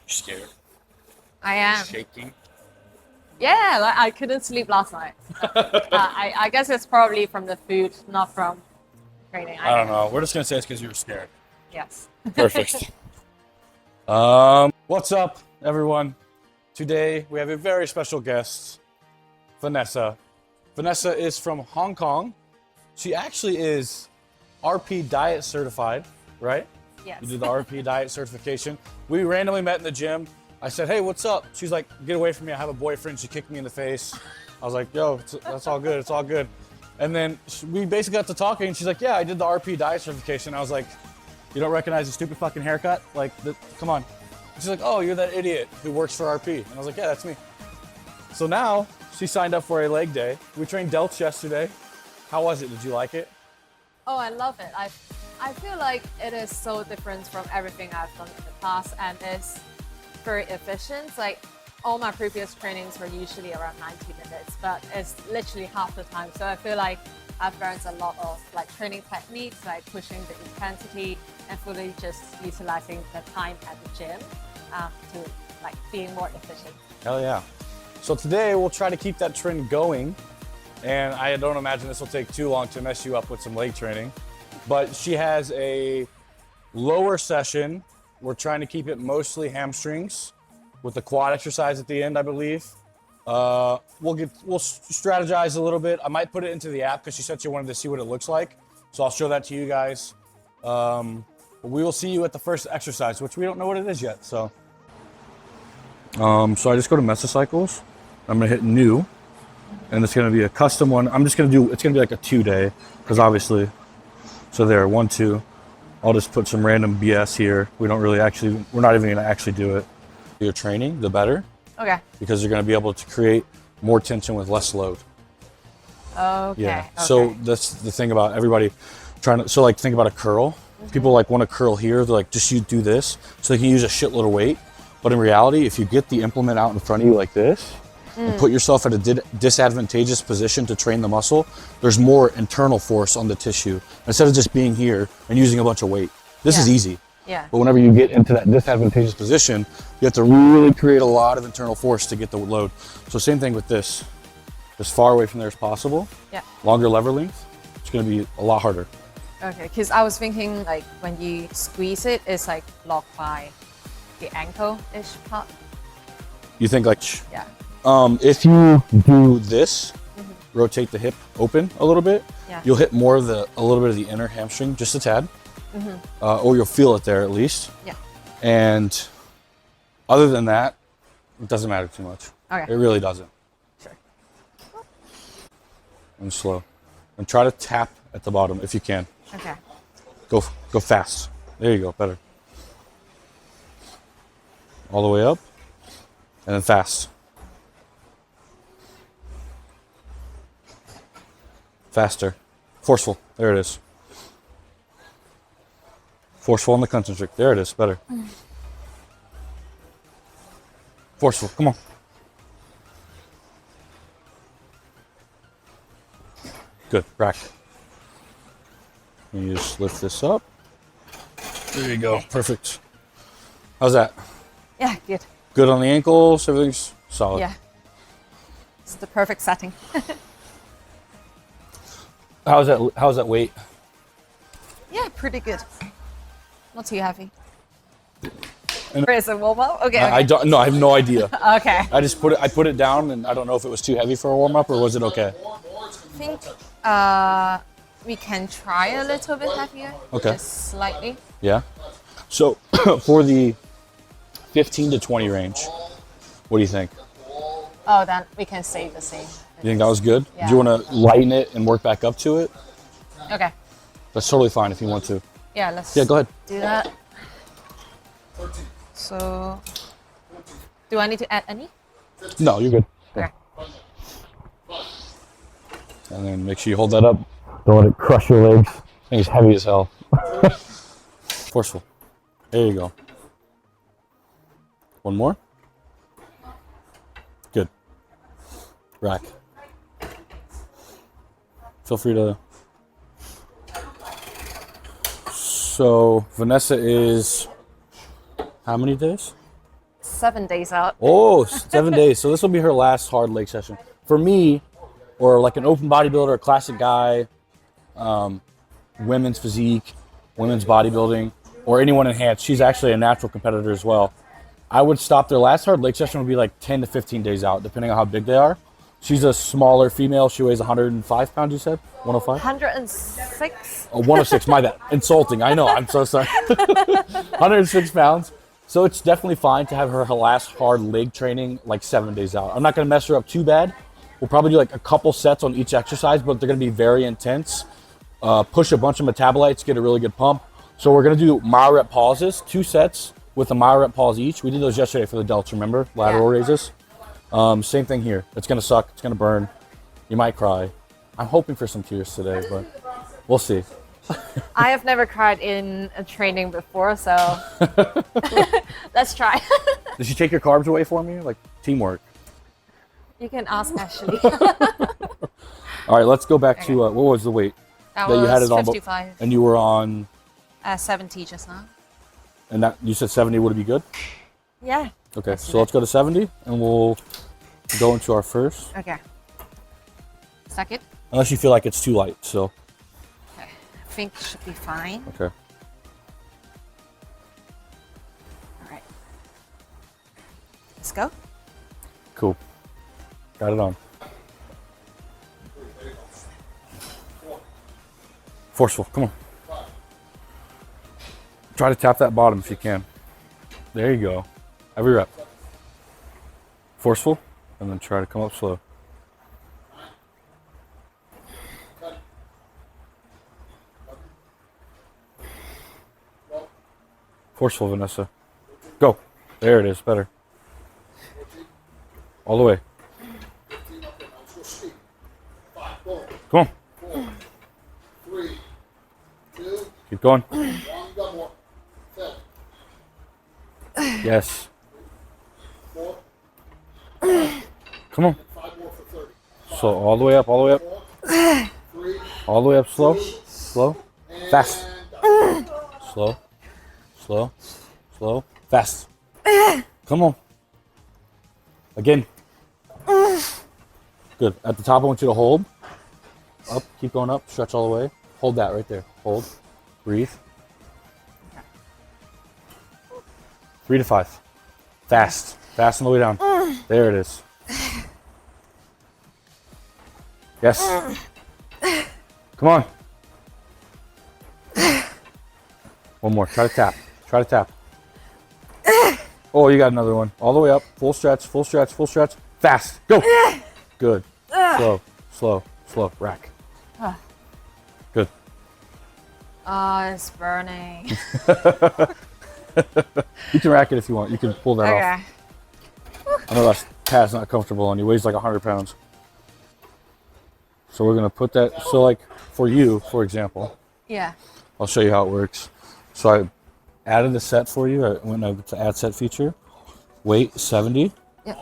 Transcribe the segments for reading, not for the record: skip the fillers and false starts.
scared? I am. Shaking? Yeah, like I couldn't sleep last night. I guess it's probably from the food, not from training. I don't know. We're just gonna say it's because you were scared. Yes. Perfect. What's up, everyone? Today we have a very special guest, Vanessa. Vanessa is from Hong Kong. She actually is RP diet certified, right? Yes. You did the RP diet certification. We randomly met in the gym. I said, hey, what's up? She's like, get away from me. I have a boyfriend. She kicked me in the face. I was like, yo, that's all good. It's all good. And then we basically got to talking. And she's like, yeah, I did the RP diet certification. I was like, you don't recognize the stupid fucking haircut? Like, come on. She's like, oh, you're that idiot who works for RP. And I was like, yeah, that's me. So now she signed up for a leg day. We trained delts yesterday. How was it? Did you like it? Oh, I love it. I feel like it is so different from everything I've done in the past, and it's very efficient. Like all my previous trainings were usually around 90 minutes, but it's literally half the time. So I feel like I've learned a lot of like training techniques, like pushing the intensity and fully just utilizing the time at the gym to like being more efficient. Hell yeah. So today we'll try to keep that trend going. And I don't imagine this will take too long to mess you up with some leg training. But she has a lower session. We're trying to keep it mostly hamstrings with the quad exercise at the end, I believe. We'll strategize a little bit. I might put it into the app because she said she wanted to see what it looks like. So I'll show that to you guys. But we will see you at the first exercise, which we don't know what it is yet. So I just go to Mesocycles. I'm gonna hit new. And it's gonna be a custom one. I'm just gonna do, it's gonna be like a 2-day, because obviously, so there, 1, 2. I'll just put some random BS here. We're not even gonna actually do it. Your training, the better. Okay. Because you're gonna be able to create more tension with less load. Okay. Yeah. Okay. So that's the thing about everybody trying to, so like think about a curl. People like want to curl here. They're like, just you do this. So they can use a shitload of weight. But in reality, if you get the implement out in front of you like this, and put yourself at a disadvantageous position to train the muscle, there's more internal force on the tissue instead of just being here and using a bunch of weight. This is easy. Yeah. But whenever you get into that disadvantageous position, you have to really create a lot of internal force to get the load. So same thing with this. As far away from there as possible. Yeah. Longer lever length. It's going to be a lot harder. Okay, because I was thinking like when you squeeze it, it's like locked by the ankle-ish part. You think like? Yeah. If you do this, rotate the hip open a little bit, you'll hit more of a little bit of the inner hamstring, just a tad, or you'll feel it there at least. Yeah. And other than that, it doesn't matter too much. Okay. It really doesn't. Sure. And slow, and try to tap at the bottom if you can. Okay. Go fast. There you go. Better. All the way up, and then fast. Faster. Forceful. There it is. Forceful on the concentric. There it is. Better. Forceful. Come on. Good. Rack. And you just lift this up. There you go. Perfect. How's that? Yeah, good. Good on the ankles. Everything's solid. Yeah. It's the perfect setting. How's that weight? Yeah, pretty good. Not too heavy. Is it warm up? Okay. I don't. No, I have no idea. Okay. I put it down, and I don't know if it was too heavy for a warm up or was it okay. I think we can try a little bit heavier. Okay. Just slightly. Yeah. So for the 15 to 20 range, what do you think? Oh, then we can say the same. You think that was good? Yeah. Do you want to lighten it and work back up to it? Okay. That's totally fine if you want to. Yeah, let's go ahead. Do that. So, do I need to add any? No, you're good. Okay. And then make sure you hold that up. Don't let it crush your legs. I think it's heavy as hell. Forceful. There you go. One more. Good. Rack. Feel free to. So Vanessa is how many days? 7 days out. Oh, 7 days. So this will be her last hard leg session. For me, or like an open bodybuilder, a classic guy, women's physique, women's bodybuilding, or anyone enhanced, she's actually a natural competitor as well. I would stop their last hard leg session would be like 10 to 15 days out, depending on how big they are. She's a smaller female. She weighs 105 pounds, you said? 105? 106. Oh, 106, my bad. Insulting, I know, I'm so sorry. 106 pounds. So it's definitely fine to have her last hard leg training like 7 days out. I'm not gonna mess her up too bad. We'll probably do like a couple sets on each exercise, but they're gonna be very intense. Push a bunch of metabolites, get a really good pump. So we're gonna do myo-rep pauses, 2 sets with a myo-rep pause each. We did those yesterday for the delts, remember? Lateral raises. Same thing here. It's gonna suck, it's gonna burn. You might cry. I'm hoping for some tears today, but we'll see. I have never cried in a training before, so let's try. Did she take your carbs away for me? Like teamwork. You can ask Ashley. All right, let's go back to what was the weight That you had was it on? 55. And you were on, 70 just now. and that you said 70 would be good. Yeah. Okay, so let's go to 70, and we'll go into our first. Okay. Suck it. Unless you feel like it's too light, so. Okay. I think it should be fine. Okay. All right. Let's go. Cool. Got it on. Forceful, come on. Try to tap that bottom if you can. There you go. Every rep. Forceful, and then try to come up slow. Forceful, Vanessa. Go. There it is, better. All the way. Come on. Keep going. Yes. Come on. So all the way up, all the way up. All the way up, slow, slow, fast. Slow, slow, slow, fast. Come on. Again. Good. At the top, I want you to hold. Up, keep going up, stretch all the way. Hold that right there. Hold. Breathe. 3 to 5. Fast. Fast on the way down. There it is. Yes. Come on. One more. Try to tap. Try to tap. Oh, you got another one. All the way up. Full stretch, full stretch, full stretch. Fast. Go. Good. Slow, slow, slow. Rack. Good. Oh, it's burning. You can rack it if you want. You can pull that Okay. off. I know that pad's not comfortable on you. Weighs like 100 pounds. So we're going to put that. So like for you, for example, Yeah. I'll show you how it works. So I added the set for you. I went over to add set feature. Weight 70. Yep.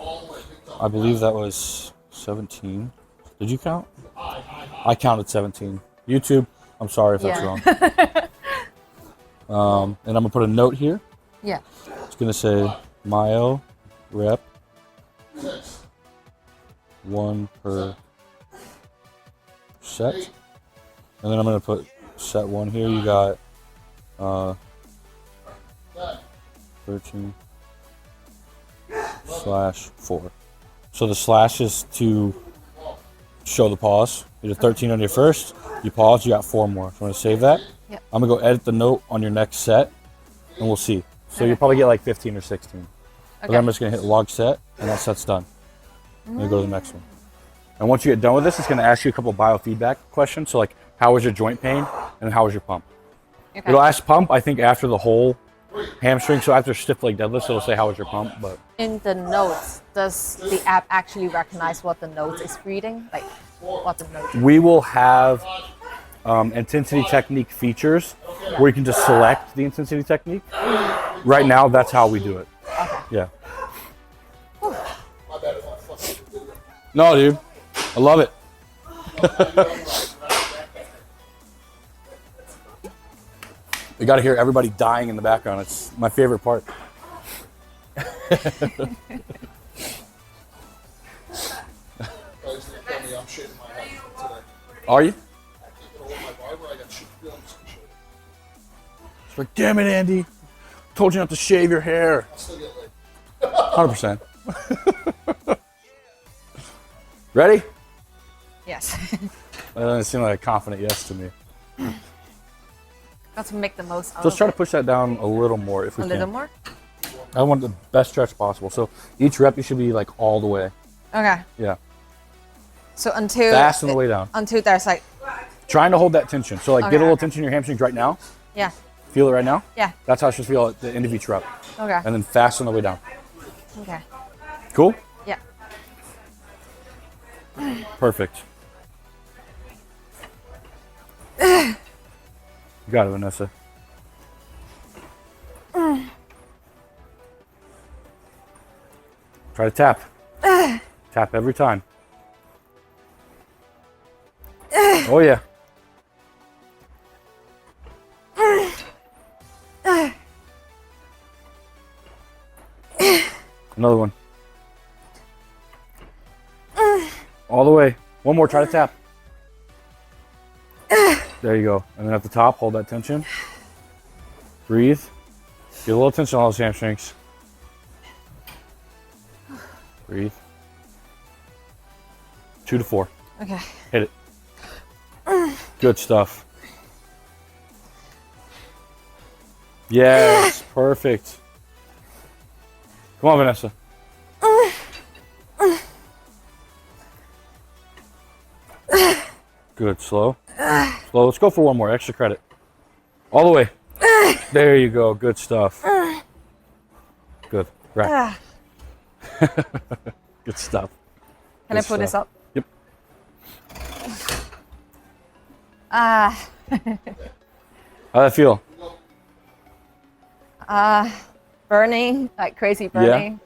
I believe that was 17. Did you count? I counted 17. YouTube, I'm sorry if that's wrong. And I'm gonna put a note here. Yeah. It's gonna say myo rep 1 per set. And then I'm gonna put set 1 here. You got 13/4. So the slash is to show the pause. You did 13 on your first, you pause, you got 4 more. So I'm gonna save that. Yep. I'm gonna go edit the note on your next set and we'll see. So you'll probably get like 15 or 16. But then I'm just gonna hit log set and that set's done. And then go to the next one. And once you get done with this, it's gonna ask you a couple of biofeedback questions. So like, how was your joint pain and how was your pump? Okay. It'll ask pump, I think, after the whole hamstring. So after stiff leg deadlifts, it'll say how was your pump. But In the notes, does the app actually recognize what the note is reading? Like what the note is? we will have intensity technique features where you can just select the intensity technique. Right now, that's how we do it. Okay. Yeah. No, dude. I love it. You got to hear everybody dying in the background. It's my favorite part. Are you? It's like, damn it, Andy. Told you not to shave your hair. 100%. Ready? Yes. That doesn't seem like a confident yes to me. Got to make the most out So let's of try it. to push that down a little more if we A can. little more? I want the best stretch possible. So each rep you should be like all the way. Okay. Yeah. So until Fast on the way down. Until there's like, Trying to hold that tension. So like Okay, get a little okay. tension in your hamstrings right now. yeah. Feel it right now. Yeah. That's how it should feel at the end of each rep. Okay. And then fast on the way down. Okay. Cool? Yeah. Perfect. You got it, Vanessa. Try to tap. Tap every time. Oh yeah. Another one. All the way. One more, try to tap. There you go. And then at the top, hold that tension. Breathe. Get a little tension on those hamstrings. Breathe. 2 to 4. Okay. Hit it. Good stuff. Yes, perfect. Come on, Vanessa. Good, slow. Slow, let's go for one more, extra credit. All the way. There you go, good stuff. Good, right. Good stuff. Can I Good put this stuff. up? Yep. How'd that feel? Burning, like crazy burning.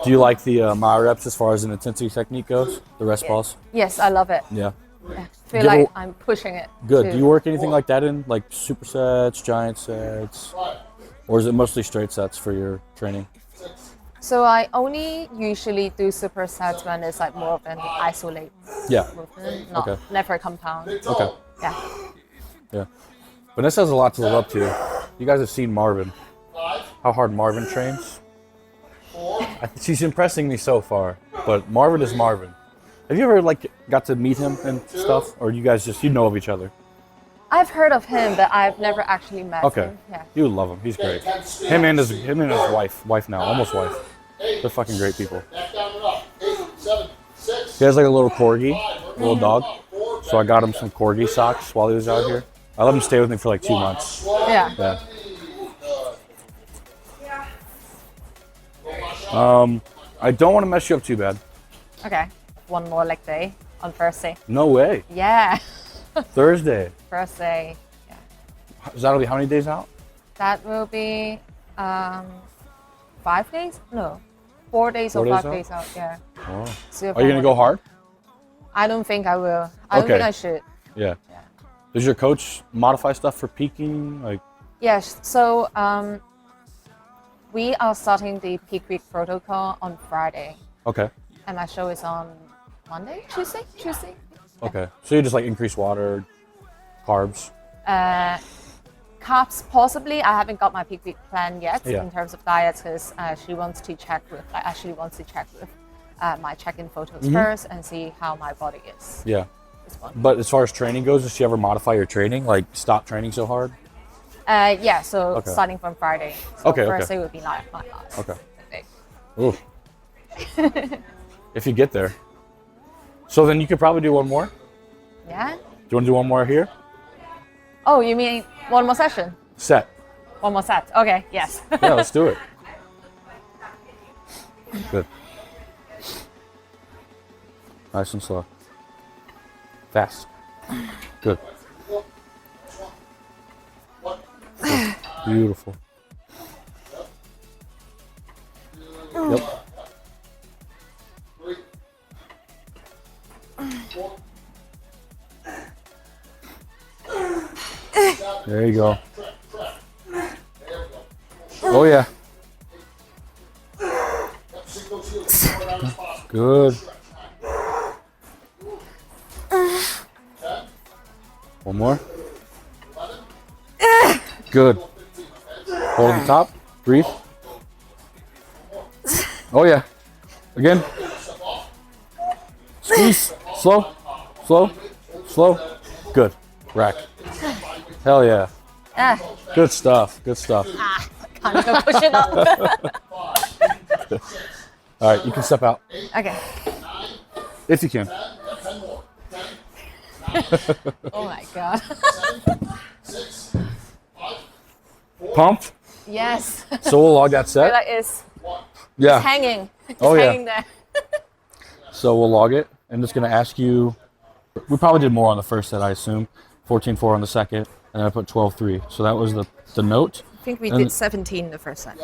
Do you like the my reps as far as an intensity technique goes? The rest pulse? Yes, I love it. Yeah. I feel Give like a- I'm pushing it. Good. to- Do you work anything like that in, like supersets, giant sets? Or is it mostly straight sets for your training? So I only usually do supersets when it's like more of an isolate Yeah. movement, not Okay. never compound. Okay. Yeah. Yeah. Vanessa has a lot to live up to. You guys have seen Marvin. How hard Marvin trains. She's impressing me so far, but Marvin is Marvin. Have you ever like got to meet him and stuff, or you guys just you know of each other? I've heard of him, but I've never actually met Okay. him. Yeah. You would love him. He's great. Him and his wife now, almost wife. They're fucking great people. He has like a little corgi, little dog. So I got him some corgi socks while he was out here. I let him stay with me for like 2 months. Yeah. Yeah. I don't want to mess you up too bad. Okay. One more leg day on Thursday. No way. Yeah. Thursday. Thursday. Yeah. That'll be how many days out? That will be 5 days? No. 4 days 4 or days 5 out? days out. Yeah. Oh. See if Are you I gonna go wanna- hard? I don't think I will. I don't Okay. think I should. Yeah. Yeah. Does your coach modify stuff for peaking? Like, Yes. So we are starting the peak week protocol on Friday, okay, and my show is on Monday, Tuesday. okay. So you just like increase water, carbs. Carbs possibly. I haven't got my peak week plan yet Yeah. in terms of diet because she wants to check with. Actually wants to check with my check-in photos first and see how my body is. Yeah. Responding. But as far as training goes, does she ever modify your training? Like stop training so hard? Yeah. So Okay. starting from Friday. So Okay, okay. Thursday will be my last. Okay. day. Ooh. If you get there. So then you could probably do one more. Yeah. Do you want to do one more here? Oh, you mean one more session? Set. One more set. Okay. Yes. Yeah, let's do it. Good. Nice and slow. Fast. Good. Beautiful. Yep. There you go. Oh yeah. Good. One more. Good. Hold on the top. Breathe. Oh yeah. Again. Squeeze. Slow. Slow. Slow. Good. Rack. Hell yeah. Ah, Good stuff. Good stuff. can't even push it up. All right, you can step out Okay. if you can. Oh my god. Pumped. Yes. So we'll log that set. Like it's Yeah. hanging. It's Oh, yeah. hanging there. So we'll log it. I'm just gonna ask you. We probably did more on the first set, I assume. 14.4 on the second, and then I put 12.3. So that was the note. I think we And- did 17 the first set.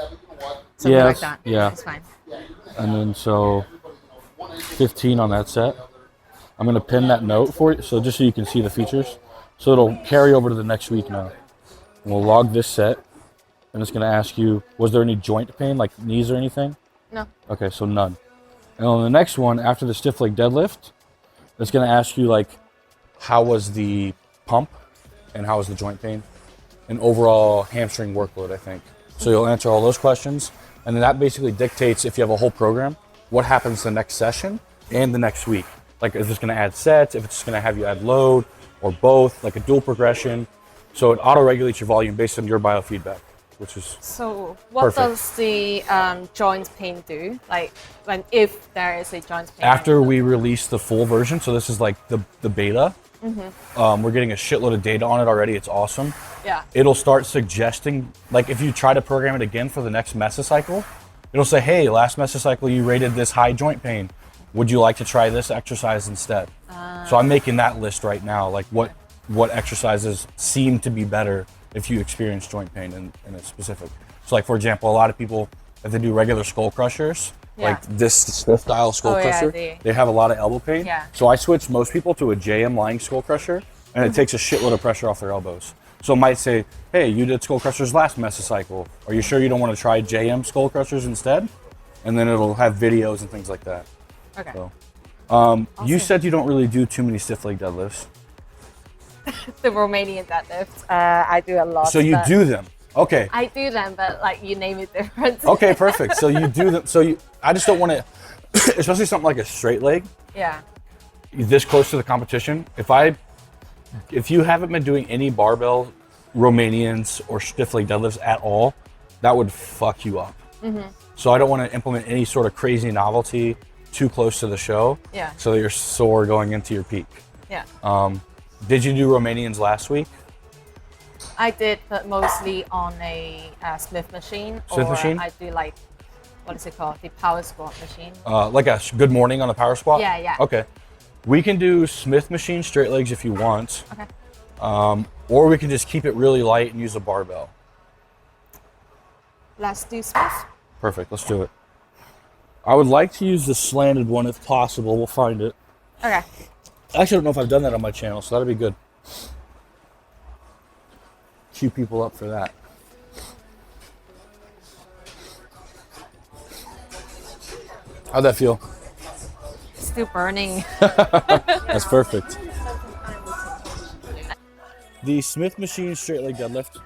Something Yeah, like that. yeah. It's fine. And then so 15 on that set. I'm gonna pin that note for you, so just so you can see the features. So it'll carry over to the next week now. And we'll log this set. I'm just gonna ask you, was there any joint pain, like knees or anything? No. Okay, so none. And on the next one, after the stiff leg deadlift, it's gonna ask you like, how was the pump, and how was the joint pain, and overall hamstring workload, I think. So you'll answer all those questions, and then that basically dictates, if you have a whole program, what happens the next session and the next week. Like, is this gonna add sets, if it's gonna have you add load, or both, like a dual progression. So it auto-regulates your volume based on your biofeedback, which is So what Perfect. does the joint pain do? Like when if there is a joint pain? after we release the full version. So this is like the beta. We're getting a shitload of data on it already. It's awesome. Yeah. It'll start suggesting, like if you try to program it again for the next mesocycle, it'll say, hey, last mesocycle you rated this high joint pain. Would you like to try this exercise instead? So I'm making that list right now, like what exercises seem to be better if you experience joint pain in a specific. So like, for example, a lot of people, if they do regular skull crushers, Yeah. like this style skull Oh, yeah, crusher, they have a lot of elbow pain. Yeah. So I switch most people to a JM lying skull crusher, and it takes a shitload of pressure off their elbows. So it might say, hey, you did skull crushers last mesocycle. Are you sure you don't want to try JM skull crushers instead? And then it'll have videos and things like that. Okay. So, Awesome. you said you don't really do too many stiff leg deadlifts. The Romanian deadlift. I do a lot. So you but do them. Okay. I do them, but like you name it different. Okay, perfect. So you do them. I just don't want to, especially something like a straight leg, Yeah. this close to the competition. If you haven't been doing any barbell Romanians or stiff leg deadlifts at all, that would fuck you up. So I don't want to implement any sort of crazy novelty too close to the show. Yeah. So that you're sore going into your peak. Yeah. Did you do Romanians last week? I did, but mostly on a Smith machine. Smith or machine? I do like, what is it called? The power squat machine. Like a good morning on the power squat? Yeah, yeah. Okay. We can do Smith machine straight legs if you want. Okay. Or we can just keep it really light and use a barbell. Let's do Smith. Perfect, let's do it. I would like to use the slanted one if possible. We'll find it. Okay. I actually don't know if I've done that on my channel, so that'd be good. Cue people up for that. How'd that feel? Still burning. That's perfect. The Smith machine straight leg deadlift.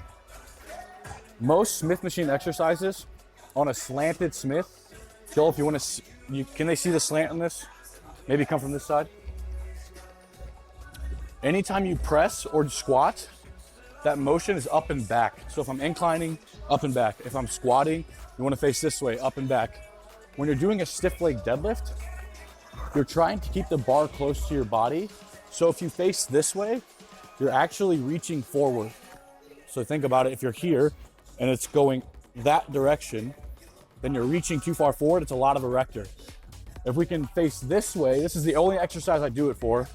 Most Smith machine exercises on a slanted Smith. Joel, if you want to, can they see the slant on this? Maybe come from this side. Anytime you press or squat, that motion is up and back. So if I'm inclining, up and back. If I'm squatting, you want to face this way, up and back. When you're doing a stiff leg deadlift, you're trying to keep the bar close to your body. So if you face this way, you're actually reaching forward. So think about it, if you're here and it's going that direction, then you're reaching too far forward, it's a lot of erector. If we can face this way, this is the only exercise I do it for,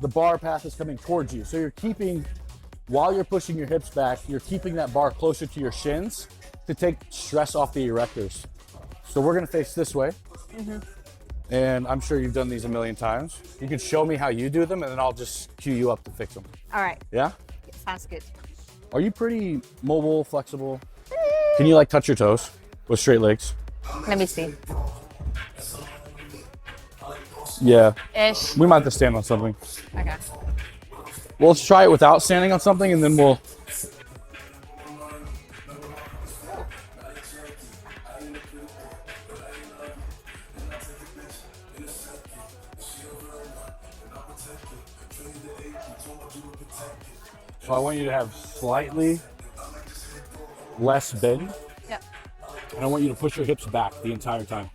the bar path is coming towards you. So you're keeping, while you're pushing your hips back, you're keeping that bar closer to your shins to take stress off the erectors. So we're gonna face this way. And I'm sure you've done these a million times. You can show me how you do them and then I'll just cue you up to fix them. All right. Yeah? Sounds good. Are you pretty mobile, flexible? Can you like touch your toes with straight legs? Let me see. Yeah. Ish. We might have to stand on something. Okay. Well, let's try it without standing on something, and then we'll. So I want you to have slightly less bend, Yep. and I want you to push your hips back the entire time.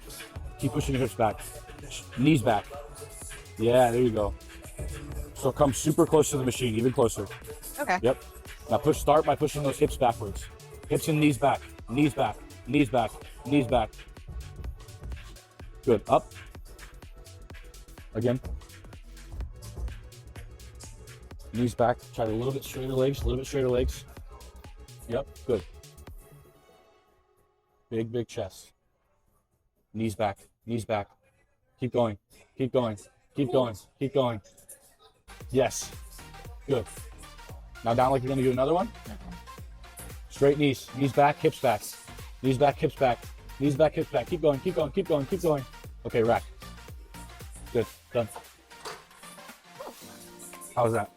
Keep pushing your hips back. Knees back. Yeah, there you go. So come super close to the machine, even closer. Okay. Yep. Now start by pushing those hips backwards. Hips and knees back, knees back, knees back, knees back. Good. Up. Again. Knees back. Try a little bit straighter legs, a little bit straighter legs. Yep. Good. Big chest. Knees back, knees back. Keep going, keep going, keep going, keep going. Yes. Good. Now down like you're gonna do another one. Straight knees, knees back, hips back. Knees back, hips back. Knees back, hips back. Keep going, keep going, keep going, keep going. Okay, rack. Good, done. How was that?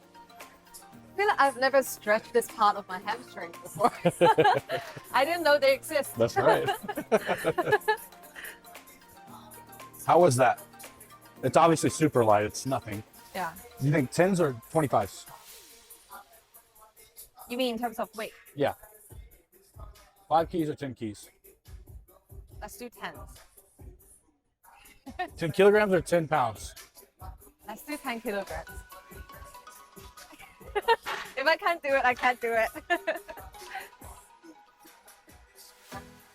I feel like I've never stretched this part of my hamstring before. I didn't know they exist. That's right. How was that? It's obviously super light, it's nothing. Yeah. Do you think 10s or 25s? You mean in terms of weight? Yeah. 5 keys or 10 keys? Let's do 10s. 10 kilograms or 10 pounds? Let's do 10 kilograms. If I can't do it, I can't do it.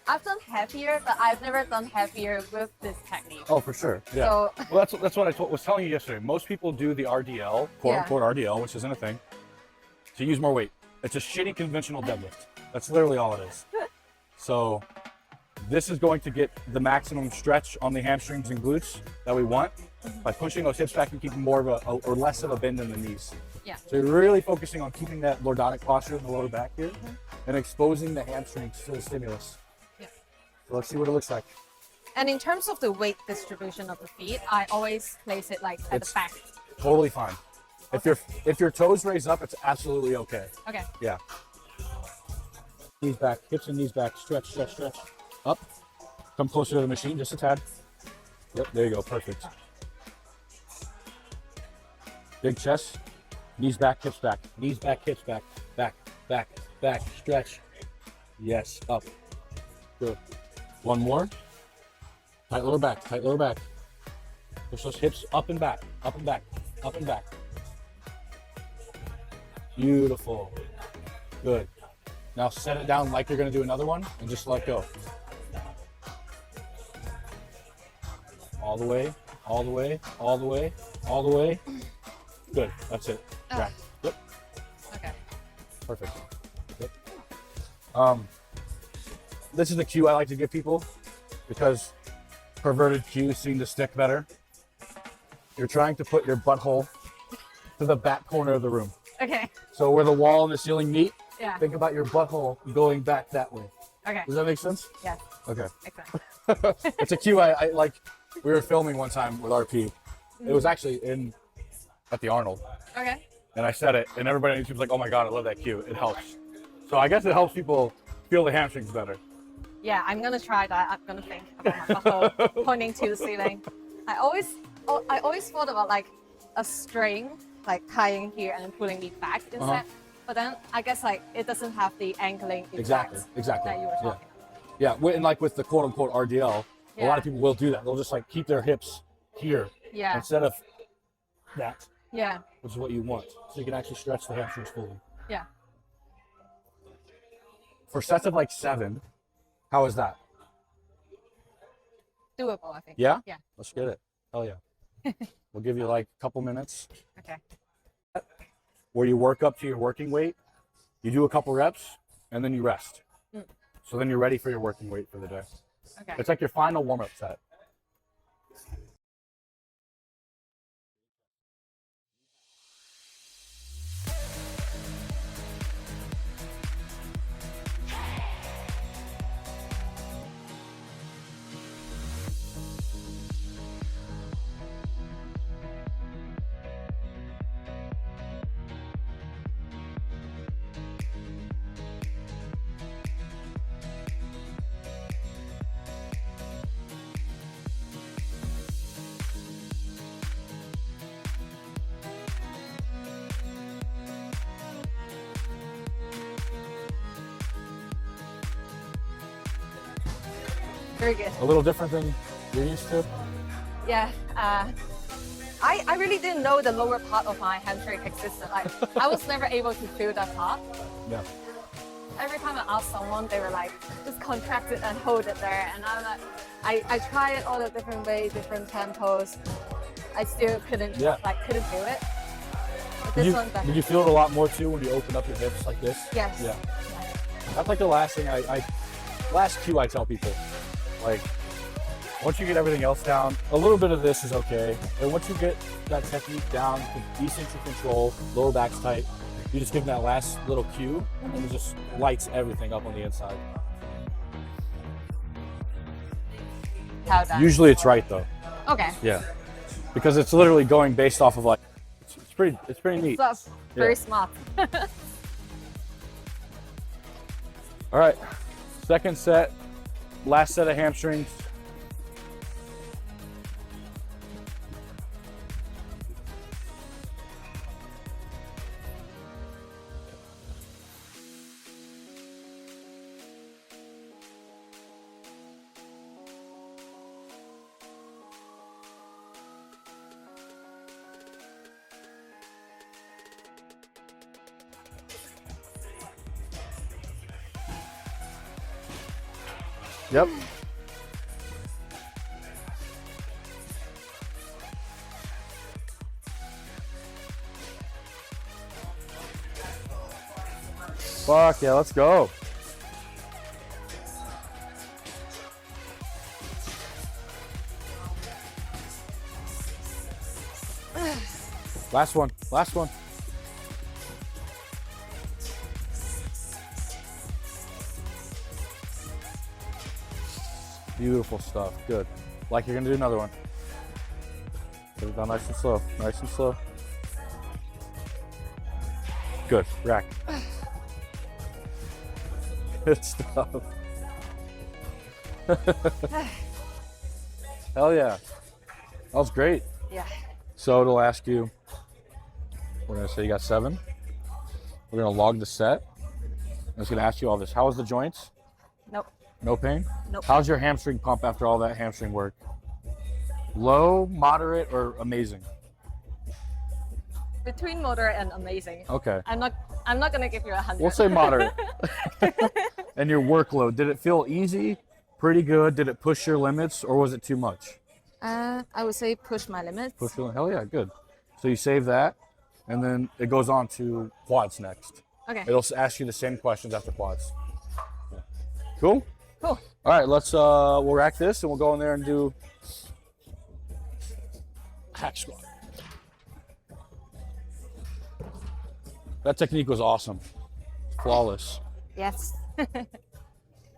I've done heavier, but I've never done heavier with this technique. Oh, for sure. Yeah. So, Well, that's what I was telling you yesterday. Most people do the RDL, quote unquote RDL, which isn't a thing, to use more weight. It's a shitty conventional deadlift. That's literally all it is. So this is going to get the maximum stretch on the hamstrings and glutes that we want by pushing those hips back and keeping more of or less of a bend in the knees. yeah. So you're really focusing on keeping that lordotic posture in the lower back here and exposing the hamstrings to the stimulus. Yeah. So let's see what it looks like. And in terms of the weight distribution of the feet, I always place it like at the back. Totally fine. If your toes raise up, it's absolutely okay. Okay. Yeah. Knees back, hips and knees back. Stretch, stretch, stretch. Up. Come closer to the machine, just a tad. Yep, there you go. Perfect. Big chest. Knees back, hips back. Knees back, hips back. Back, back, back. Stretch. Yes, up. Good. One more. Tight lower back, tight lower back. Push those hips up and back, up and back, up and back. Beautiful. Good. Now set it down like you're gonna do another one and just let go. All the way, all the way, all the way, all the way. Good, that's it. Back. Yep. Okay. Perfect. Yep. This is the cue I like to give people because perverted cues seem to stick better. You're trying to put your butthole to the back corner of the room. Okay. So where the wall and the ceiling meet, Yeah. think about your butthole going back that way. Okay. Does that make sense? Yeah. Okay. Excellent. It's a cue I like. We were filming one time with RP. It was actually at the Arnold. Okay. And I said it, and everybody on YouTube was like, "Oh my god, I love that cue. It helps." So I guess it helps people feel the hamstrings better. Yeah, I'm gonna try that. I'm gonna think about my butthole pointing to the ceiling. I always thought about like a string, like tying here and then pulling me back instead. But then I guess like it doesn't have the angling effect Exactly. that you were talking about. Yeah, and like with the quote unquote RDL, a Yeah. lot of people will do that. They'll just like keep their hips here Yeah. instead of that, Yeah. which is what you want. So you can actually stretch the hamstrings fully. Yeah. For sets of like 7, how is that? Doable, I think. Yeah? Yeah. Let's get it. Hell yeah. We'll give you like a couple minutes Okay. where you work up to your working weight. You do a couple reps and then you rest. So then you're ready for your working weight for the day. Okay. It's like your final warm-up set. Very good. A little different than you're used to? Yeah. I really didn't know the lower part of my hamstring existed. Like, I was never able to feel that part. Yeah. Every time I asked someone, they were like, just contract it and hold it there. And I'm like, I tried it all the different ways, different tempos. I still couldn't, couldn't feel it. But this one's better. Did you feel it a lot more too when you open up your hips like this? Yes. Yeah. That's like the last thing last cue I tell people. Like, once you get everything else down, a little bit of this is okay. And once you get that technique down, eccentric control, lower back's tight, you just give them that last little cue, and it just lights everything up on the inside. How done? Usually it's right though. Okay. Yeah. Because it's literally going based off of like, it's pretty neat. So, very smart. All right, second set, last set of hamstrings. Yep. Fuck yeah, let's go. Last one, last one. Beautiful stuff, good. Like you're gonna do another one. Put it down nice and slow, nice and slow. Good, rack. Good stuff. Hell yeah. That was great. Yeah. So it'll ask you, we're gonna say you got 7. We're gonna log the set. And it's gonna ask you all this. How was the joints? Nope. No pain? Nope. How's your hamstring pump after all that hamstring work? Low, moderate, or amazing? Between moderate and amazing. Okay. I'm not gonna give you 100. We'll say moderate. And your workload, did it feel easy? Pretty good? Did it push your limits or was it too much? I would say push my limits. Push your, hell yeah, good. So you save that and then it goes on to quads next. Okay. It'll ask you the same questions after quads. Cool? Cool. All right, we'll rack this and we'll go in there and do hack squat. That technique was awesome. Flawless. Yes.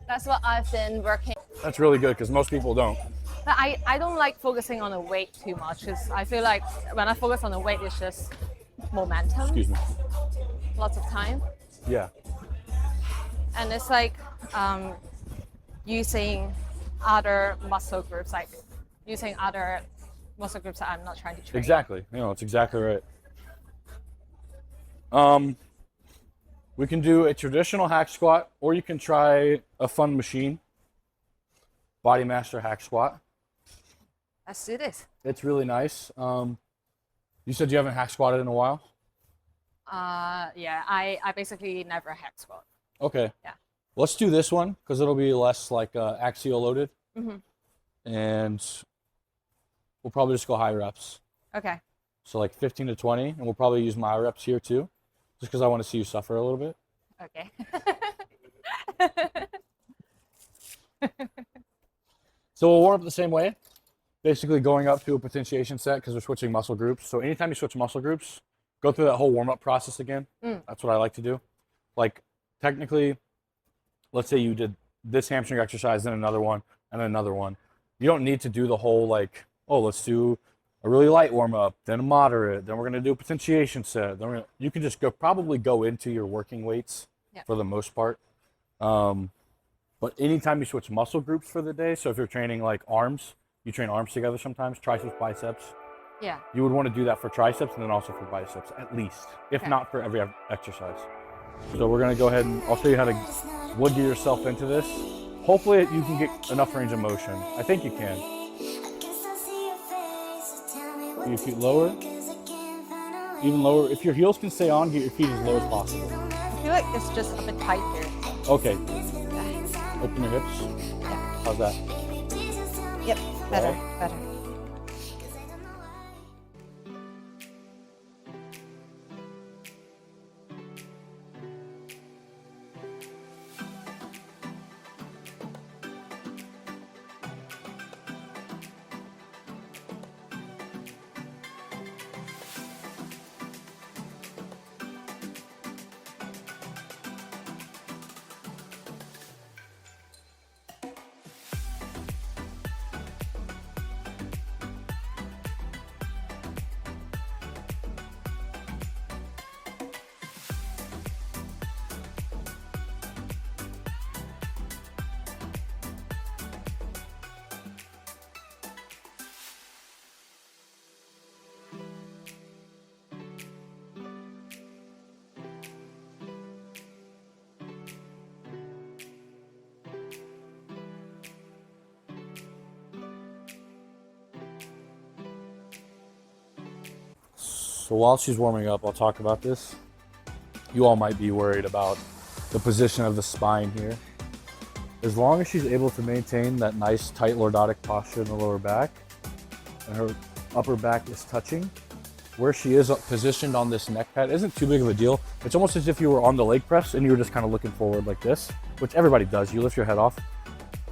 That's what I've been working. That's really good because most people don't. But I don't like focusing on the weight too much because I feel like when I focus on the weight, it's just momentum. Excuse me. Lots of time. Yeah. And it's like using other muscle groups, like using other muscle groups that I'm not trying to train. Exactly. You know, it's exactly right. We can do a traditional hack squat, or you can try a fun machine, Body Master hack squat. Let's do this. It's really nice. You said you haven't hack squatted in a while? Yeah, I basically never hack squat. Okay. Yeah. Let's do this one because it'll be less like axial loaded. Mm-hmm. And we'll probably just go high reps. Okay. So like 15 to 20, and we'll probably use my reps here too, just because I want to see you suffer a little bit. Okay. So we'll warm up the same way, basically going up to a potentiation set because we're switching muscle groups. So anytime you switch muscle groups, go through that whole warm-up process again. That's what I like to do. Like technically, let's say you did this hamstring exercise, then another one, and then another one. You don't need to do the whole like, oh, let's do a really light warm-up, then a moderate, then we're going to do a potentiation set. Then you can just probably go into your working weights for the most part. But anytime you switch muscle groups for the day, so if you're training like arms, you train arms together sometimes, triceps, biceps. Yeah. You would want to do that for triceps and then also for biceps, at least, if not for every exercise. So we're going to go ahead and I'll show you how to wood yourself into this. Hopefully you can get enough range of motion. I think you can. Your feet lower. Even lower. If your heels can stay on, get your feet as low as possible. I feel like it's just a bit tight here. Okay. Yeah. Open your hips. Yeah. How's that? Yep. Better. Okay. Better. So while she's warming up, I'll talk about this. You all might be worried about the position of the spine here. As long as she's able to maintain that nice tight lordotic posture in the lower back and her upper back is touching, where she is positioned on this neck pad isn't too big of a deal. It's almost as if you were on the leg press and you were just kind of looking forward like this, which everybody does. You lift your head off.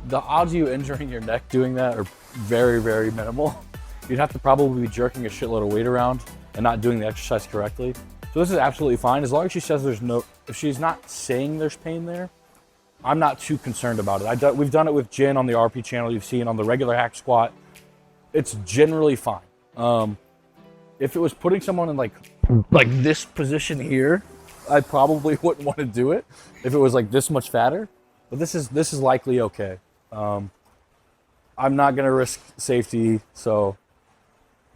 The odds of you injuring your neck doing that are very, very minimal. You'd have to probably be jerking a shitload of weight around and not doing the exercise correctly. So this is absolutely fine. As long as she says there's no, if she's not saying there's pain there, I'm not too concerned about it. We've done it with Jin on the RP channel. You've seen on the regular hack squat. It's generally fine. If it was putting someone in like this position here, I probably wouldn't want to do it if it was like this much fatter, but this is likely okay. I'm not gonna risk safety, so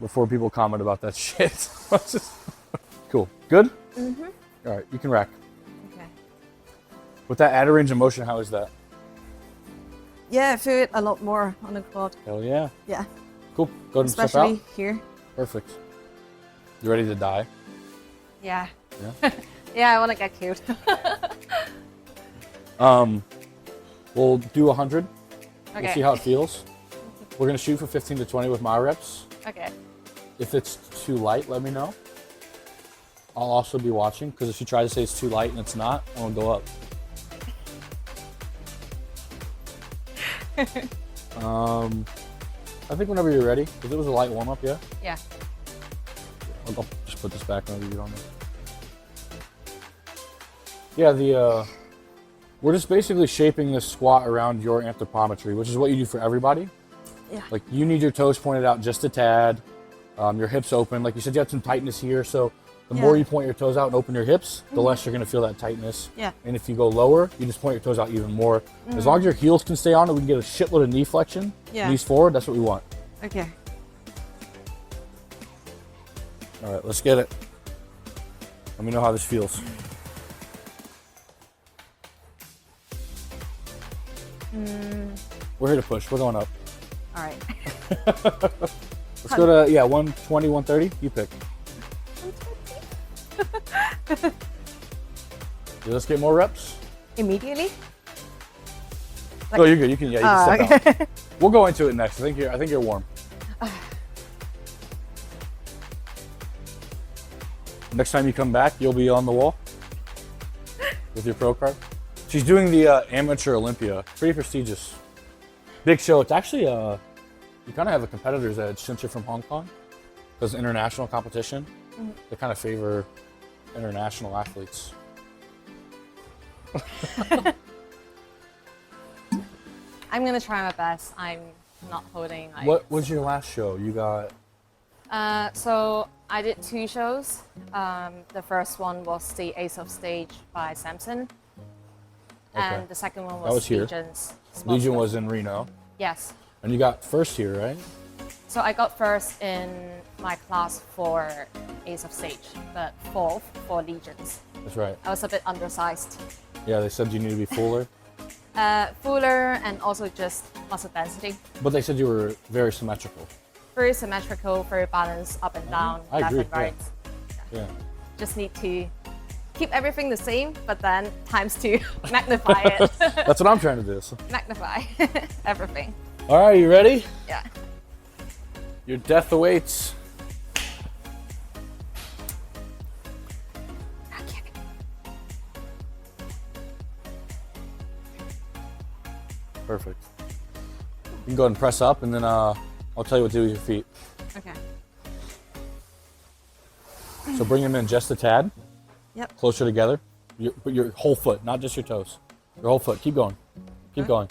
before people comment about that shit. Cool. Good? Mm-hmm. All right, you can rack. Okay. With that added range of motion, how is that? Yeah, I feel it a lot more on the quad. Hell yeah. Yeah. Cool. Go ahead and step Especially out. here. Perfect. You ready to die? Yeah. Yeah? Yeah, I want to get cute. We'll do 100. Okay. We'll see how it feels. We're gonna shoot for 15 to 20 with my reps. Okay. If it's too light, let me know. I'll also be watching, because if you try to say it's too light and it's not, I won't go up. I think whenever you're ready, because it was a light warm-up, yeah? Yeah. I'll just put this back whenever you get on there. Yeah, we're just basically shaping this squat around your anthropometry, which is what you do for everybody. Yeah. Like, you need your toes pointed out just a tad, your hips open. Like you said, you have some tightness here, so the more you point your toes out and open your hips, the less you're gonna feel that tightness. Yeah. And if you go lower, you just point your toes out even more. As long as your heels can stay on it, we can get a shitload of knee flexion. Yeah. Knees forward, that's what we want. Okay. All right, let's get it. Let me know how this feels. We're here to push. We're going up. All right. Let's go to, 120, 130. You pick. Let's get more reps. Immediately? Oh, you're good. You can, you can step okay. out. We'll go into it next. I think you're warm. Next time you come back, you'll be on the wall with your pro card. She's doing the Amateur Olympia. Pretty prestigious. Big show. It's actually, you kind of have a competitor's edge since you're from Hong Kong. Because international competition, they kind of favor international athletes. I'm going to try my best. I'm not holding. What was your last show? You got... So I did 2 shows. The first one was the Ace of Stage by Samson. Okay. And the second one That was here. Legion's. Legion was in Reno. Yes. And you got first here, right? So I got first in my class for Ace of Stage, but 4th for Legions. That's right. I was a bit undersized. Yeah, they said you need to be fuller. Fuller and also just muscle density. But they said you were very symmetrical. Very symmetrical, very balanced, up and down, I left agree, and right. Yeah. Just need to keep everything the same, but then times 2, magnify it. That's what I'm trying to do. So. Magnify everything. All right, you ready? Yeah. Your death awaits. Perfect. You can go ahead and press up, and then I'll tell you what to do with your feet. Okay. So bring them in just a tad. Yep. Closer together. But your whole foot, not just your toes. Your whole foot. Keep going. Keep going.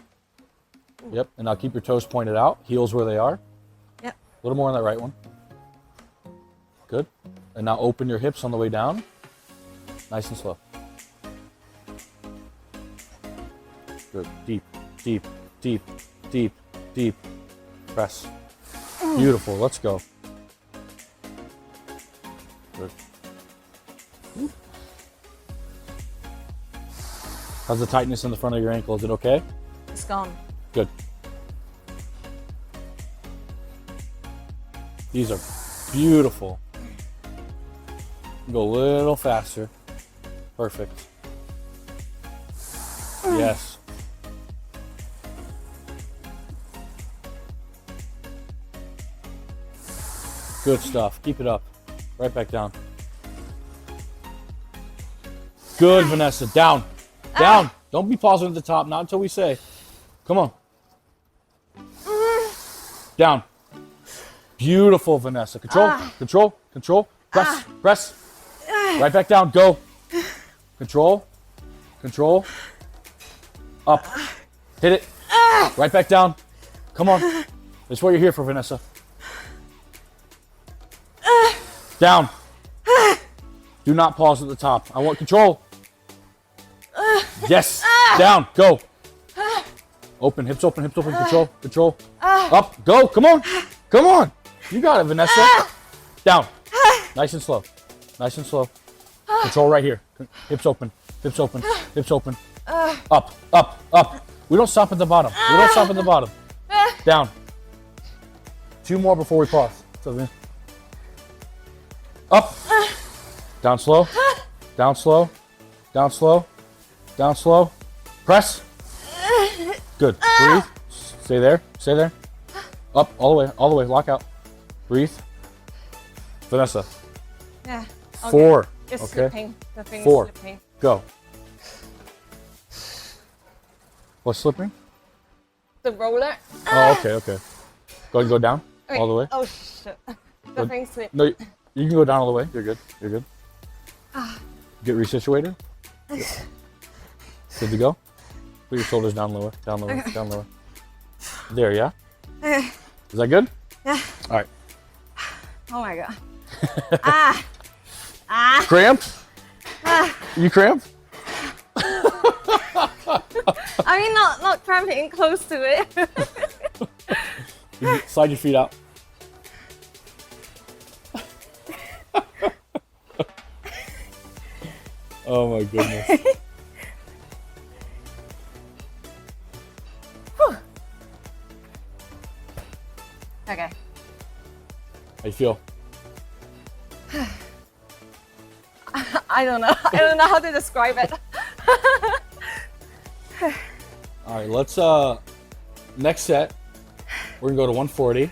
Yep. And now keep your toes pointed out. Heels where they are. Yep. A little more on that right one. Good. And now open your hips on the way down. Nice and slow. Good. Deep, deep, deep, deep, deep. Press. Beautiful. Let's go. Good. How's the tightness in the front of your ankle? Is it okay? It's gone. Good. These are beautiful. Go a little faster. Perfect. Yes. Good stuff. Keep it up. Right back down. Good, Vanessa. Down. Down. Don't be pausing at the top. Not until we say. Come on. Down. Beautiful, Vanessa. Control. Control. Control. Press. Press. Right back down. Go. Control. Control. Up. Hit it. Right back down. Come on. That's what you're here for, Vanessa. Down. Do not pause at the top. I want control. Yes. Down. Go. Open. Hips open. Hips open. Control. Control. Up. Go. Come on. Come on. You got it, Vanessa. Down. Nice and slow. Nice and slow. Control right here. Hips open. Hips open. Hips open. Up. Up. Up. We don't stop at the bottom. We don't stop at the bottom. Down. 2 more before we pause. So, up. Down slow. Down slow. Down slow. Down slow. Press. Good. Breathe. Stay there. Stay there. Up. All the way. All the way. Lock out. Breathe. Vanessa. Yeah. Okay. 4. It's Okay. slipping. The thing 4. is slipping. Go. What's slipping? The roller. Oh, okay, okay. Go ahead and go down. Wait. All the way. Oh shit. The thing slipped. No, you can go down all the way. You're good. You're good. Get resituated. Good to go. Put your shoulders down lower. Down lower. Okay. Down lower. There, yeah? Okay. Is that good? Yeah. All right. Oh my god. Cramped? You cramped? I mean, not cramping close to it. You slide your feet out. Oh my goodness. Okay. How you feel? I don't know. I don't know how to describe it. All right, let's next set. We're gonna go to 140.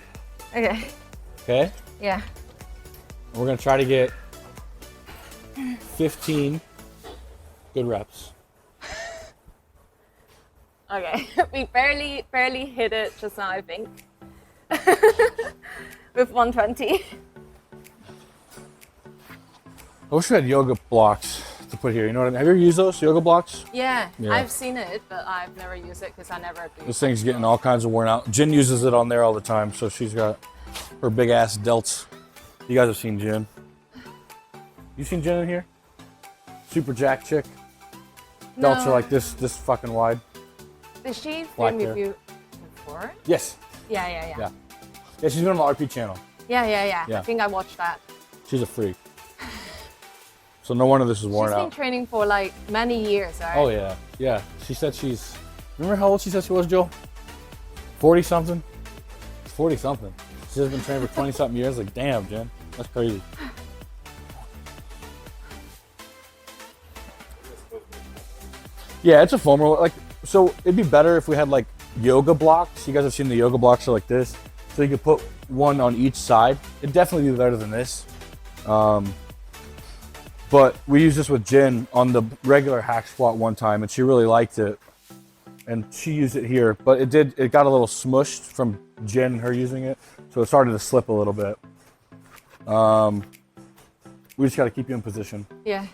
Okay. Okay? Yeah. And we're gonna try to get 15 good reps. Okay. We barely hit it just now, I think. With 120. I wish we had yoga blocks to put here. You know what I mean? Have you ever used those yoga blocks? Yeah, Yeah. I've seen it, but I've never used it because I never do. This thing's getting all kinds of worn out. Jen uses it on there all the time, so she's got her big ass delts. You guys have seen Jen. You seen Jen in here? Super jack chick. Delts are No. like this fucking wide. Did she Black film hair. review before? Yes. Yeah. Yeah. Yeah, she's been on the RP channel. Yeah. Yeah. I think I watched that. She's a freak. So no wonder this is worn She's been out. training for like many years, right? Oh yeah, yeah. She said she's Remember how old she said she was, Joe? 40 something? 40 something. She has been trained for 20 something years. Like, damn, Jen. That's crazy. Yeah, it's a foam roller. Like, so it'd be better if we had like yoga blocks. You guys have seen the yoga blocks are like this. So you could put one on each side. It'd definitely be better than this. But we used this with Jen on the regular hack squat one time, and she really liked it. And she used it here, but it got a little smushed from Jen and her using it. So it started to slip a little bit. We just got to keep you in position. Yeah.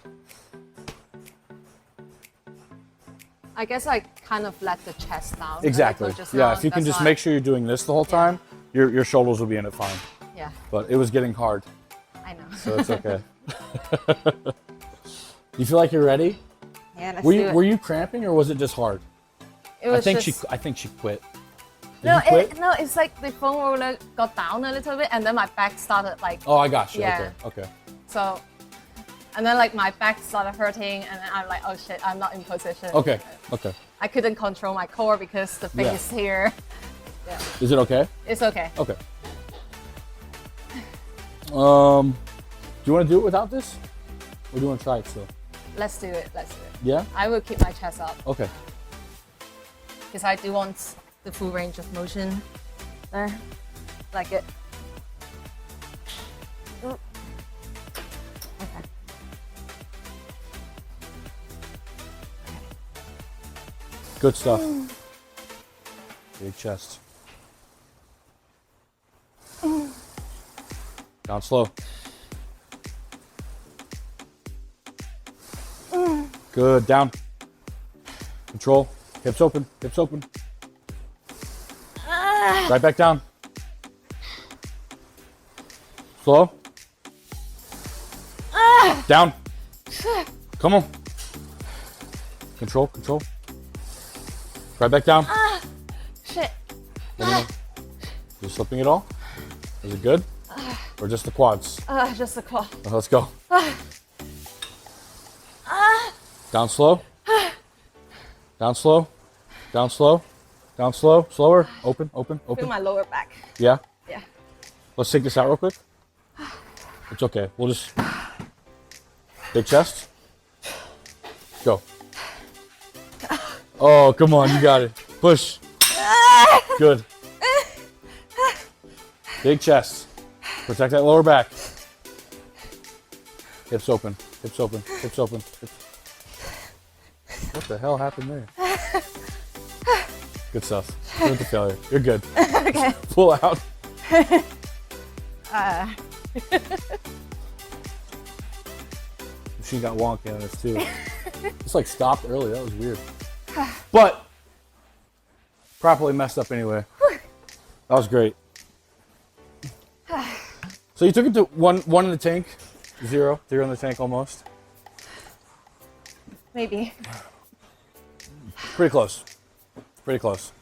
I guess I kind of let the chest down. Exactly. Yeah, if you can just make sure you're doing this the whole time, your shoulders will be in it fine. Yeah. But it was getting hard. I know. So it's okay. You feel like you're ready? Yeah, let's do it. Were you cramping or was it just hard? It was I think she quit. No, it's like the foam roller got down a little bit and then my back started like... Oh, I got you. Yeah. Okay. So, and then like my back started hurting and then I'm like, oh shit, I'm not in position. Okay. I couldn't control my core because the thing is here. Yeah. Is it okay? It's okay. Okay. Do you want to do it without this? Or do you want to try it still? Let's do it. Yeah? I will keep my chest up. Okay. Because I do want the full range of motion there. Like it. Okay. Good stuff. Big chest. Down slow. Good, down. Control. Hips open, hips open. Right back down. Slow. Down. Come on. Control. Right back down. Shit. You slipping at all? Is it good? Or just the quads? Just the core. Let's go. Down slow. Down slow. Down slow. Down slow. Slower. Open. Feel my lower back. Yeah? Yeah. Let's take this out real quick. It's okay. We'll just... Big chest. Go. Oh, come on. You got it. Push. Good. Big chest. Protect that lower back. Hips open. What the hell happened there? Good stuff. Good to failure. You're good. Okay. Pull out. Machine got wonky on this too. Just like stopped early. That was weird. But properly messed up anyway. That was great. So you took it to one in the tank, zero in the tank almost. Maybe. Pretty close.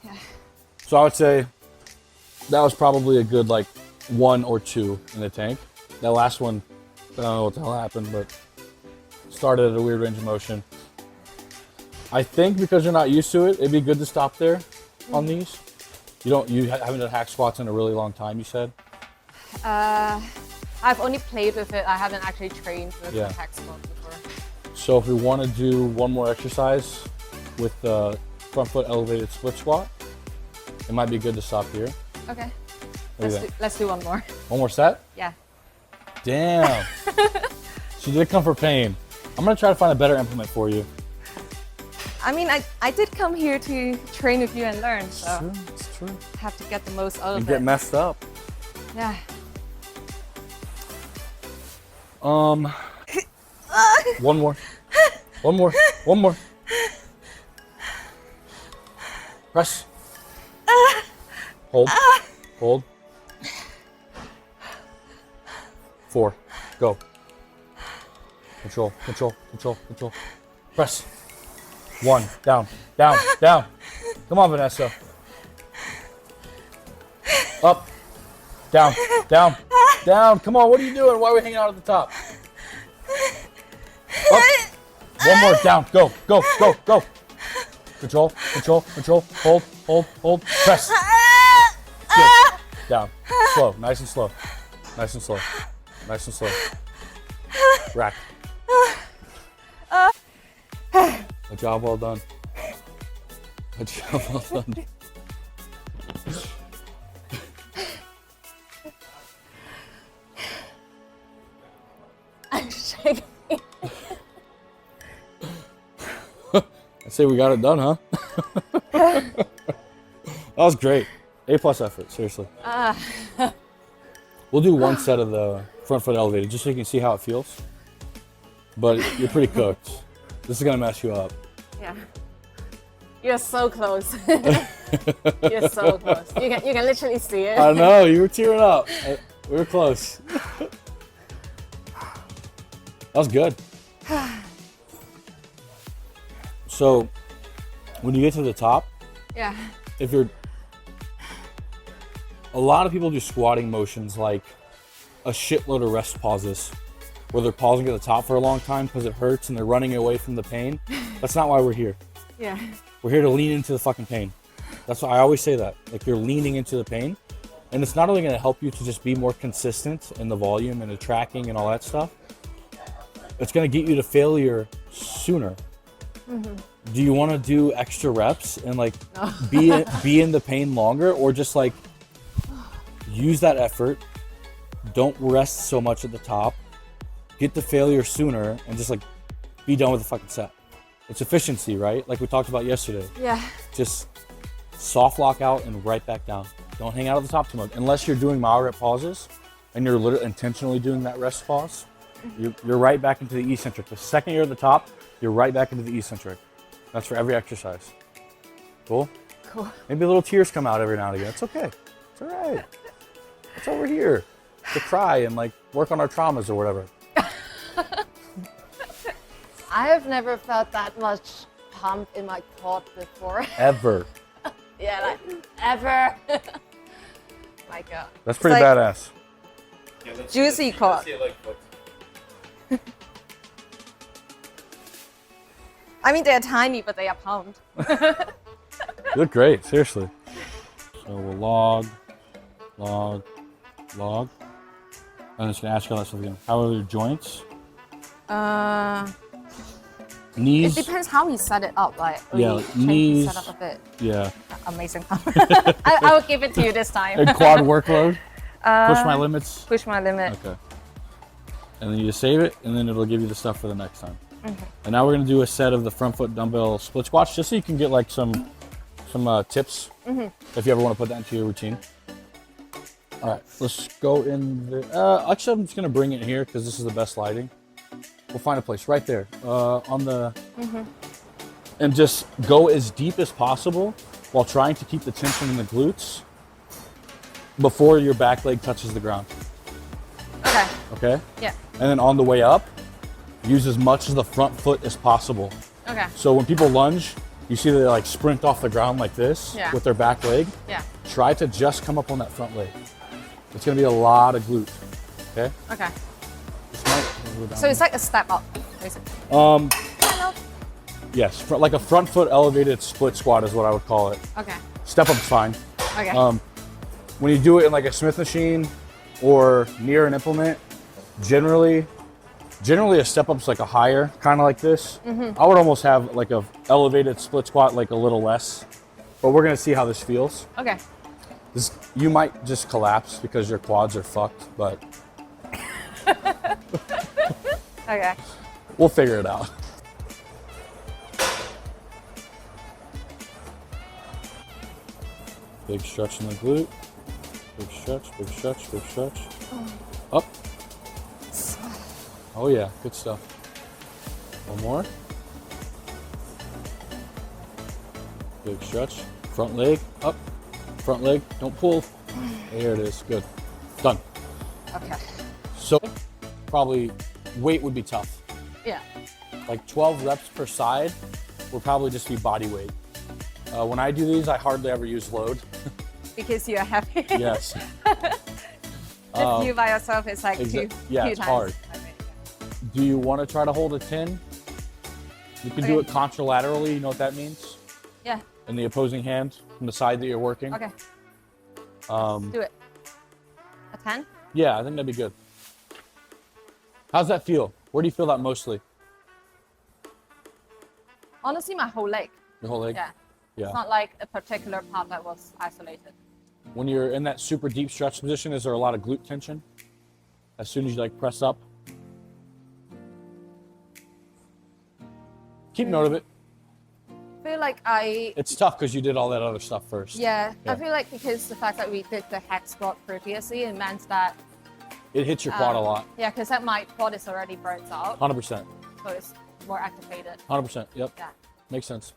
Yeah. So I would say that was probably a good like 1 or 2 in the tank. That last one, I don't know what the hell happened, but started at a weird range of motion. I think because you're not used to it, it'd be good to stop there on these. You haven't done hack squats in a really long time, you said? I've only played with it. I haven't actually trained with the hack squat before. So if we want to do one more exercise with the front foot elevated split squat, it might be good to stop here. Okay. Let's do one more. One more set? Yeah. Damn. She did come for pain. I'm going to try to find a better implement for you. I mean, I did come here to train with you and learn, so It's true. I have to get the most out of You it. get messed up. Yeah. One more. Press. Hold. 4. Go. Control. Press. 1. Down. Come on, Vanessa. Up. Down. Come on, what are you doing? Why are we hanging out at the top? Up. One more. Down. Go. Control, control, control. Hold, hold, hold. Press. Good. Down. Slow. Nice and slow. Nice and slow. Nice and slow. Rack. A job well done. A job well done. I'm shaking. I say we got it done, huh? That was great. A+ effort, seriously. We'll do one set of the front foot elevated just so you can see how it feels. But you're pretty cooked. This is gonna mess you up. Yeah. You're so close. You're so close. You can literally see it. I know, you were tearing up. We were close. That was good. So, when you get to the top, Yeah. if you're, a lot of people do squatting motions like a shitload of rest pauses where they're pausing at the top for a long time because it hurts and they're running away from the pain. That's not why we're here. Yeah. We're here to lean into the fucking pain. That's why I always say that. Like, you're leaning into the pain. And it's not only going to help you to just be more consistent in the volume and the tracking and all that stuff, it's going to get you to failure sooner. Do you want to do extra reps and like be in the pain longer, or just like use that effort, don't rest so much at the top, get to failure sooner, and just like be done with the fucking set? It's efficiency, right? Like we talked about yesterday. Yeah. Just soft lock out and right back down. Don't hang out at the top too much unless you're doing moderate pauses and you're literally intentionally doing that rest pause. You're right back into the eccentric. The second you're at the top, you're right back into the eccentric. That's for every exercise. Cool? Cool. Maybe little tears come out every now and again. It's okay. It's all right. It's over here to cry and like work on our traumas or whatever. I have never felt that much pump in my quad before. Ever. Yeah, like ever. My God. That's pretty like badass. Yeah, Juicy quad. see it like foot. I mean, they're tiny, but they are pumped. You look great, seriously. So we'll log. I'm just gonna ask you all that stuff again. How are your joints? Knees. It depends how we set it up, right? Yeah, We change knees. the setup a bit. Yeah. Amazing pump. I will give it to you this time. And quad workload. Push my limits. Push my limit. Okay. And then you just save it, and then it'll give you the stuff for the next time. And now we're gonna do a set of the front foot dumbbell split squats, just so you can get like some tips if you ever want to put that into your routine. All right, let's go in the. Actually, I'm just gonna bring it here because this is the best lighting. We'll find a place right there on the, and just go as deep as possible while trying to keep the tension in the glutes before your back leg touches the ground. Okay. Okay. Yeah. And then on the way up, use as much of the front foot as possible. Okay. So when people lunge, you see they like sprint off the ground like this Yeah. with their back leg. Yeah. Try to just come up on that front leg. It's gonna be a lot of glute. Okay. Okay. This might go down. So it's like a step up, basically. Um. Kind of. Yes, like a front foot elevated split squat is what I would call it. Okay. Step up's fine. Okay. When you do it in like a Smith machine or near an implement, generally a step up's like a higher, kind of like this. I would almost have like a elevated split squat, like a little less. But we're gonna see how this feels. Okay. You might just collapse because your quads are fucked, but Okay. we'll figure it out. Big stretch in the glute. Big stretch, big stretch, big stretch. Up. Oh yeah, good stuff. One more. Big stretch. Front leg, up. Front leg, don't pull. There it is, good. Done. Okay. So probably weight would be tough. Yeah. Like 12 reps per side would probably just be body weight. When I do these, I hardly ever use load. Because you're happy. Yes. If you by yourself, it's like yeah, two it's times. hard. Okay. Do you want to try to hold a 10? You can do it contralaterally, you know what that means? Yeah. in the opposing hand from the side that you're working. Okay. Um, Do it. A 10? Yeah, I think that'd be good. How's that feel? Where do you feel that mostly? Honestly, my whole leg. Your whole leg? Yeah. Yeah. It's not like a particular part that was isolated. When you're in that super deep stretch position, is there a lot of glute tension? As soon as you like press up? Keep note of it. I feel like It's tough because you did all that other stuff first. yeah, I feel like because the fact that we did the hack squat previously, it meant that It hits your quad a lot. yeah, because that my quad is already burnt out, 100%. so it's more activated. 100%. Yep. Yeah. Makes sense.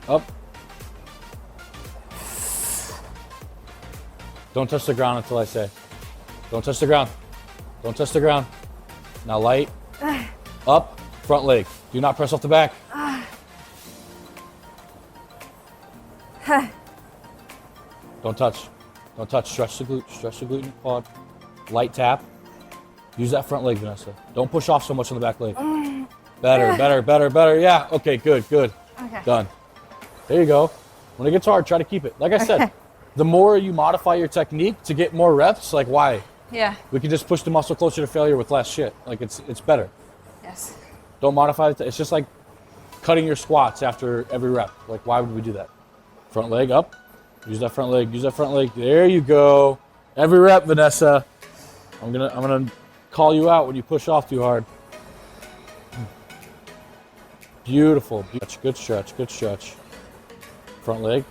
Up. Don't touch the ground until I say. Don't touch the ground. Don't touch the ground. Now light. Up. Front leg. Do not press off the back. Don't touch. Don't touch. Stretch the glute. Stretch the glute and quad. Light tap. Use that front leg, Vanessa. Don't push off so much on the back leg. Better, better, better, better. Yeah. Okay, good, good. Okay. Done. There you go. When it gets hard, try to keep it. Like I said, the more you modify your technique to get more reps, like why? Yeah. We can just push the muscle closer to failure with less shit. Like it's better. Yes. Don't modify it. It's just like cutting your squats after every rep. Like why would we do that? Front leg up. Use that front leg. Use that front leg. There you go. Every rep, Vanessa. I'm gonna call you out when you push off too hard. Beautiful. Good stretch. Good stretch. Front leg.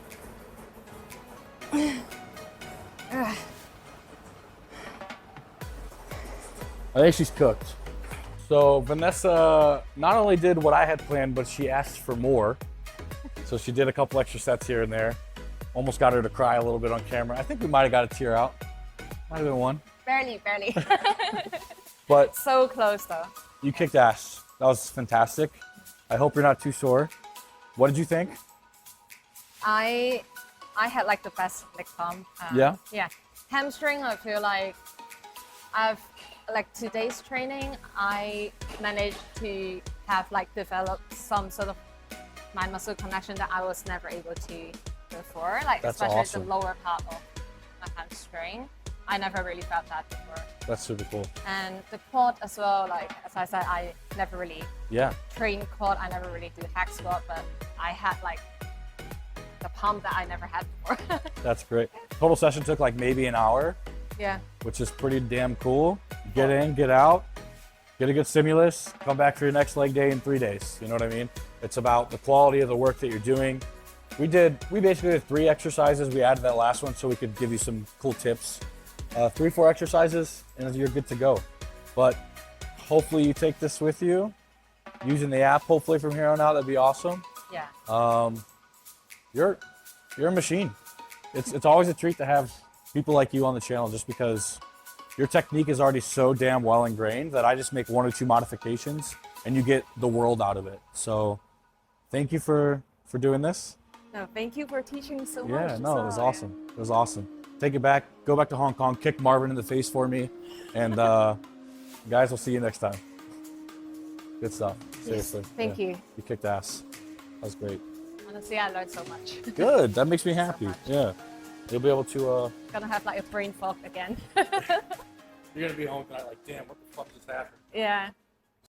I think she's cooked. So Vanessa not only did what I had planned, but she asked for more. So she did a couple extra sets here and there. Almost got her to cry a little bit on camera. I think we might have got a tear out. Might have been one. Barely, barely. But So close though. you kicked ass. That was fantastic. I hope you're not too sore. What did you think? I had like the best leg pump. Yeah? Yeah. Hamstring, I feel like today's training, I managed to have like developed some sort of mind muscle connection that I was never able to before. Like That's especially awesome. the lower part of my hamstring. I never really felt that before. That's super cool. And the quad as well, like as I said, I never really Yeah. train quad. I never really do hack squat, but I had like the pump that I never had before. That's great. Total session took like maybe an hour, Yeah. which is pretty damn cool. Get in, get out, get a good stimulus, come back for your next leg day in 3 days. You know what I mean? It's about the quality of the work that you're doing. We basically did 3 exercises. We added that last one so we could give you some cool tips. 3, 4 exercises and you're good to go. But hopefully you take this with you using the app. Hopefully from here on out, that'd be awesome. Yeah. You're a machine. It's always a treat to have people like you on the channel just because your technique is already so damn well ingrained that I just make 1 or 2 modifications and you get the world out of it. So thank you for doing this. No, thank you for teaching so much. Yeah, no, it was awesome. It was awesome. Take it back, go back to Hong Kong, kick Marvin in the face for me. And guys, we'll see you next time. Good stuff, seriously. Thank you. You kicked ass. That was great. Honestly, I learned so much. Good, that makes me happy. much. Yeah, you'll be able to. Gonna have like a brain fog again. You're gonna be home tonight like, damn, what the fuck just happened? Yeah.